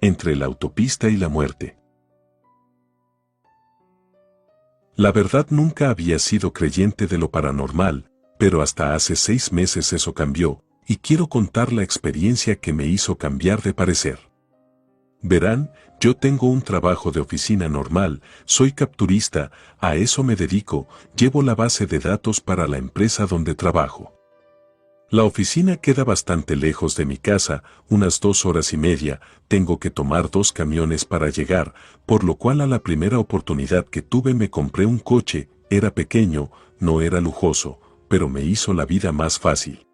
entre la autopista y la muerte. La verdad, nunca había sido creyente de lo paranormal, pero hasta hace 6 meses eso cambió, y quiero contar la experiencia que me hizo cambiar de parecer. Verán, yo tengo un trabajo de oficina normal, soy capturista, a eso me dedico, llevo la base de datos para la empresa donde trabajo. La oficina queda bastante lejos de mi casa, unas 2 horas y media, tengo que tomar 2 camiones para llegar, por lo cual a la primera oportunidad que tuve me compré un coche, era pequeño, no era lujoso, pero me hizo la vida más fácil.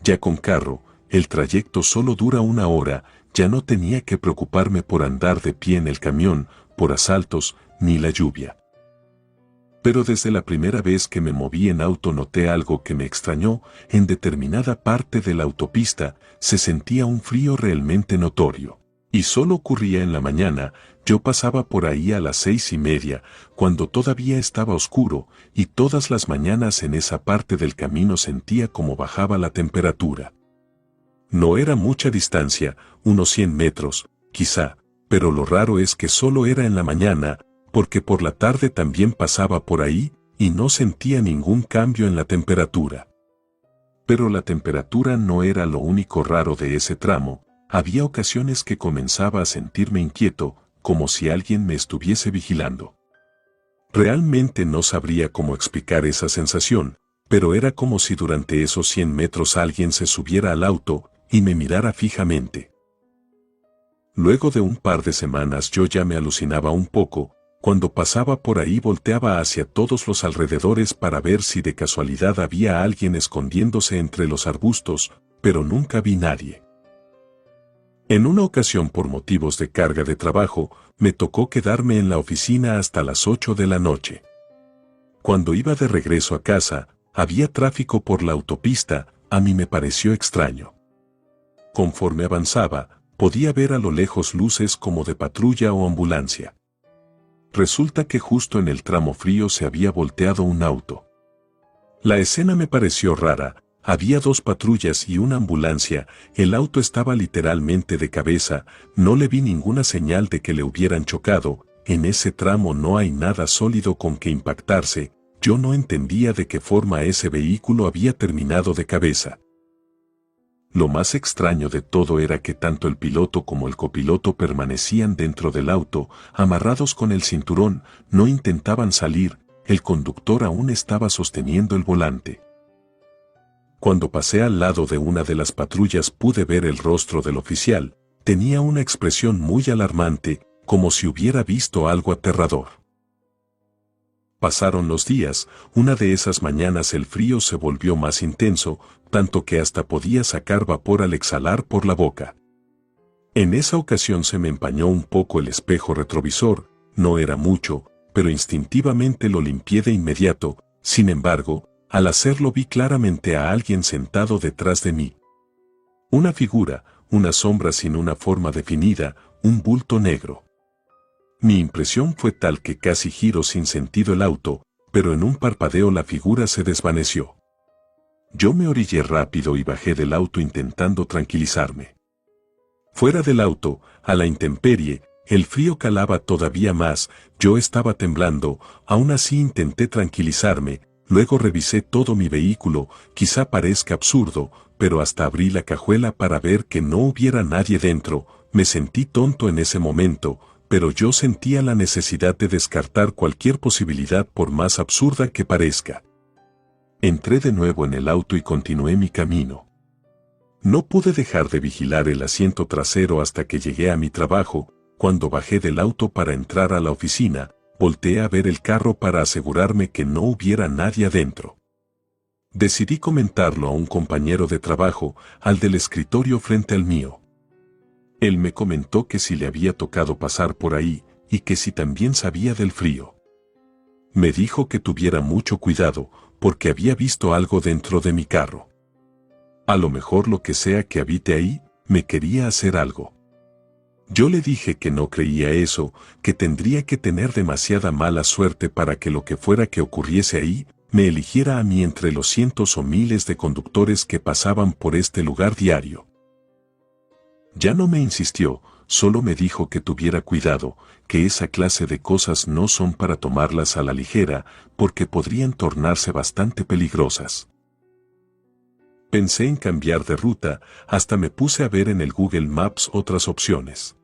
Ya con carro, el trayecto solo dura 1 hora, ya no tenía que preocuparme por andar de pie en el camión, por asaltos, ni la lluvia. Pero desde la primera vez que me moví en auto noté algo que me extrañó. En determinada parte de la autopista se sentía un frío realmente notorio. Y solo ocurría en la mañana. Yo pasaba por ahí a las 6:30, cuando todavía estaba oscuro, y todas las mañanas en esa parte del camino sentía como bajaba la temperatura. No era mucha distancia, unos 100 metros, quizá, pero lo raro es que solo era en la mañana, porque por la tarde también pasaba por ahí, y no sentía ningún cambio en la temperatura. Pero la temperatura no era lo único raro de ese tramo, había ocasiones que comenzaba a sentirme inquieto, como si alguien me estuviese vigilando. Realmente no sabría cómo explicar esa sensación, pero era como si durante esos 100 metros alguien se subiera al auto y me mirara fijamente. Luego de un par de semanas yo ya me alucinaba un poco. Cuando pasaba por ahí volteaba hacia todos los alrededores para ver si de casualidad había alguien escondiéndose entre los arbustos, pero nunca vi nadie. En una ocasión, por motivos de carga de trabajo, me tocó quedarme en la oficina hasta las 8 de la noche. Cuando iba de regreso a casa, había tráfico por la autopista, a mí me pareció extraño. Conforme avanzaba, podía ver a lo lejos luces como de patrulla o ambulancia. Resulta que justo en el tramo frío se había volteado un auto. La escena me pareció rara, había 2 patrullas y una ambulancia, el auto estaba literalmente de cabeza, no le vi ninguna señal de que le hubieran chocado, en ese tramo no hay nada sólido con que impactarse, yo no entendía de qué forma ese vehículo había terminado de cabeza. Lo más extraño de todo era que tanto el piloto como el copiloto permanecían dentro del auto, amarrados con el cinturón, no intentaban salir, el conductor aún estaba sosteniendo el volante. Cuando pasé al lado de una de las patrullas pude ver el rostro del oficial, tenía una expresión muy alarmante, como si hubiera visto algo aterrador. Pasaron los días, una de esas mañanas el frío se volvió más intenso, tanto que hasta podía sacar vapor al exhalar por la boca. En esa ocasión se me empañó un poco el espejo retrovisor, no era mucho, pero instintivamente lo limpié de inmediato, sin embargo, al hacerlo vi claramente a alguien sentado detrás de mí. Una figura, una sombra sin una forma definida, un bulto negro. Mi impresión fue tal que casi giró sin sentido el auto, pero en un parpadeo la figura se desvaneció. Yo me orillé rápido y bajé del auto intentando tranquilizarme. Fuera del auto, a la intemperie, el frío calaba todavía más, yo estaba temblando, aún así intenté tranquilizarme, luego revisé todo mi vehículo, quizá parezca absurdo, pero hasta abrí la cajuela para ver que no hubiera nadie dentro, me sentí tonto en ese momento, pero yo sentía la necesidad de descartar cualquier posibilidad por más absurda que parezca. Entré de nuevo en el auto y continué mi camino. No pude dejar de vigilar el asiento trasero hasta que llegué a mi trabajo. Cuando bajé del auto para entrar a la oficina, volteé a ver el carro para asegurarme que no hubiera nadie adentro. Decidí comentarlo a un compañero de trabajo, al del escritorio frente al mío. Él me comentó que si le había tocado pasar por ahí, y que si también sabía del frío. Me dijo que tuviera mucho cuidado, porque había visto algo dentro de mi carro. A lo mejor lo que sea que habite ahí, me quería hacer algo. Yo le dije que no creía eso, que tendría que tener demasiada mala suerte para que lo que fuera que ocurriese ahí, me eligiera a mí entre los cientos o miles de conductores que pasaban por este lugar diario. Ya no me insistió, solo me dijo que tuviera cuidado, que esa clase de cosas no son para tomarlas a la ligera, porque podrían tornarse bastante peligrosas. Pensé en cambiar de ruta, hasta me puse a ver en el Google Maps otras opciones.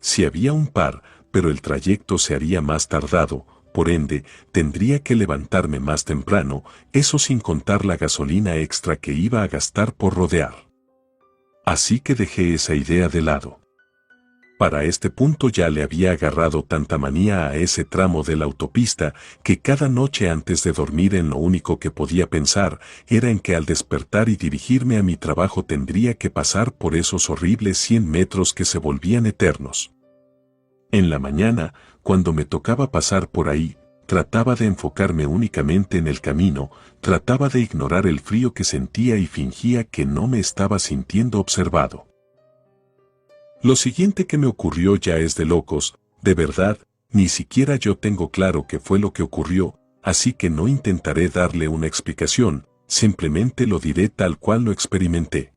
Si había un par, pero el trayecto se haría más tardado, por ende, tendría que levantarme más temprano, eso sin contar la gasolina extra que iba a gastar por rodear. Así que dejé esa idea de lado. Para este punto ya le había agarrado tanta manía a ese tramo de la autopista que cada noche antes de dormir lo único que podía pensar era en que al despertar y dirigirme a mi trabajo tendría que pasar por esos horribles 100 metros que se volvían eternos. En la mañana, cuando me tocaba pasar por ahí, trataba de enfocarme únicamente en el camino, trataba de ignorar el frío que sentía y fingía que no me estaba sintiendo observado. Lo siguiente que me ocurrió ya es de locos, de verdad, ni siquiera yo tengo claro qué fue lo que ocurrió, así que no intentaré darle una explicación, simplemente lo diré tal cual lo experimenté.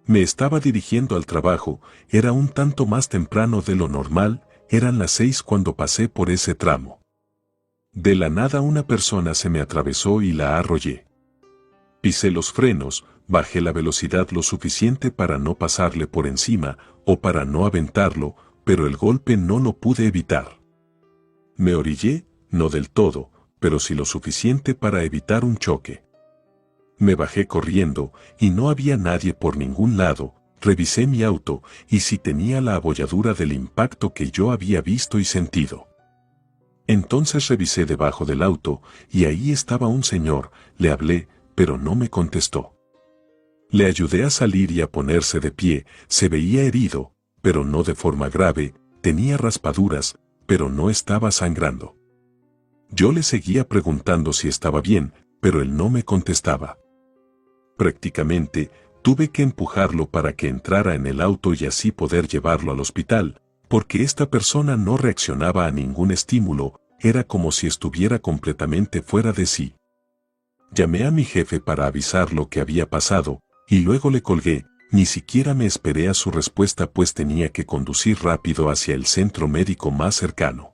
Me estaba dirigiendo al trabajo, era un tanto más temprano de lo normal, eran las 6 cuando pasé por ese tramo. De la nada una persona se me atravesó y la arrollé. Pisé los frenos, bajé la velocidad lo suficiente para no pasarle por encima o para no aventarlo, pero el golpe no lo pude evitar. Me orillé, no del todo, pero sí lo suficiente para evitar un choque. Me bajé corriendo y no había nadie por ningún lado, revisé mi auto y sí tenía la abolladura del impacto que yo había visto y sentido. Entonces revisé debajo del auto y ahí estaba un señor, le hablé, pero no me contestó. Le ayudé a salir y a ponerse de pie, se veía herido, pero no de forma grave, tenía raspaduras, pero no estaba sangrando. Yo le seguía preguntando si estaba bien, pero él no me contestaba. Prácticamente, tuve que empujarlo para que entrara en el auto y así poder llevarlo al hospital, porque esta persona no reaccionaba a ningún estímulo, era como si estuviera completamente fuera de sí. Llamé a mi jefe para avisar lo que había pasado, y luego le colgué, ni siquiera me esperé a su respuesta pues tenía que conducir rápido hacia el centro médico más cercano.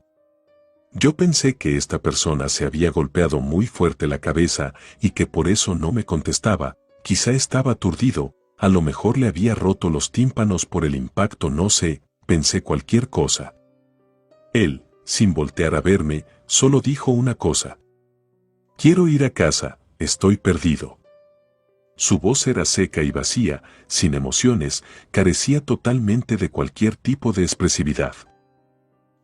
Yo pensé que esta persona se había golpeado muy fuerte la cabeza y que por eso no me contestaba, quizá estaba aturdido, a lo mejor le había roto los tímpanos por el impacto, no sé, pensé cualquier cosa. Él, sin voltear a verme, solo dijo una cosa. Quiero ir a casa, estoy perdido. Su voz era seca y vacía, sin emociones, carecía totalmente de cualquier tipo de expresividad.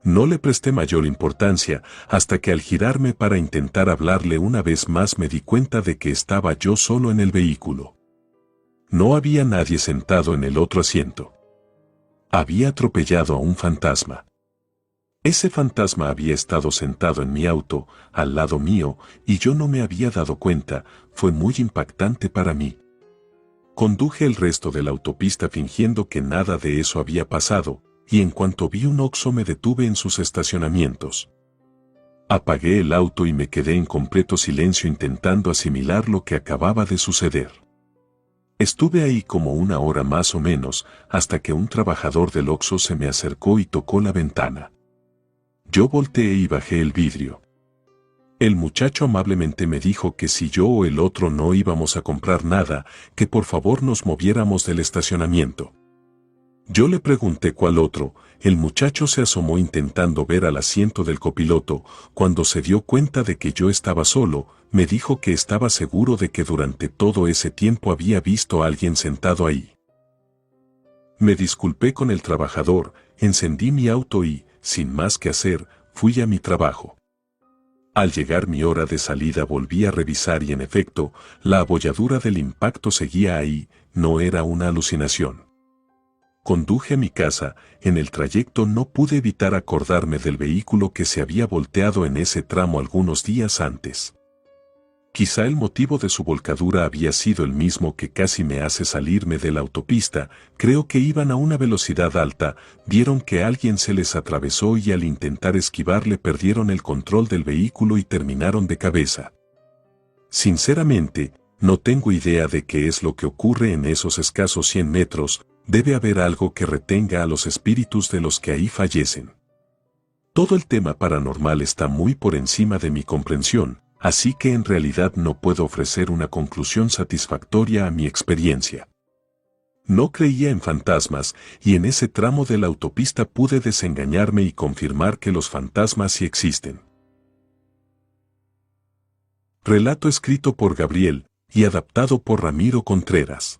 No le presté mayor importancia hasta que al girarme para intentar hablarle una vez más me di cuenta de que estaba yo solo en el vehículo. No había nadie sentado en el otro asiento. Había atropellado a un fantasma. Ese fantasma había estado sentado en mi auto, al lado mío, y yo no me había dado cuenta, fue muy impactante para mí. Conduje el resto de la autopista fingiendo que nada de eso había pasado, y en cuanto vi un Oxxo me detuve en sus estacionamientos. Apagué el auto y me quedé en completo silencio intentando asimilar lo que acababa de suceder. Estuve ahí como una hora más o menos, hasta que un trabajador del Oxxo se me acercó y tocó la ventana. Yo volteé y bajé el vidrio. El muchacho amablemente me dijo que si yo o el otro no íbamos a comprar nada, que por favor nos moviéramos del estacionamiento. Yo le pregunté cuál otro, el muchacho se asomó intentando ver al asiento del copiloto, cuando se dio cuenta de que yo estaba solo, me dijo que estaba seguro de que durante todo ese tiempo había visto a alguien sentado ahí. Me disculpé con el trabajador, encendí mi auto y, sin más que hacer, fui a mi trabajo. Al llegar mi hora de salida volví a revisar y en efecto, la abolladura del impacto seguía ahí, no era una alucinación. Conduje a mi casa, en el trayecto no pude evitar acordarme del vehículo que se había volteado en ese tramo algunos días antes. Quizá el motivo de su volcadura había sido el mismo que casi me hace salirme de la autopista, creo que iban a una velocidad alta, vieron que alguien se les atravesó y al intentar esquivarle perdieron el control del vehículo y terminaron de cabeza. Sinceramente, no tengo idea de qué es lo que ocurre en esos escasos 100 metros, Debe haber algo que retenga a los espíritus de los que ahí fallecen. Todo el tema paranormal está muy por encima de mi comprensión, así que en realidad no puedo ofrecer una conclusión satisfactoria a mi experiencia. No creía en fantasmas, y en ese tramo de la autopista pude desengañarme y confirmar que los fantasmas sí existen. Relato escrito por Gabriel y adaptado por Ramiro Contreras.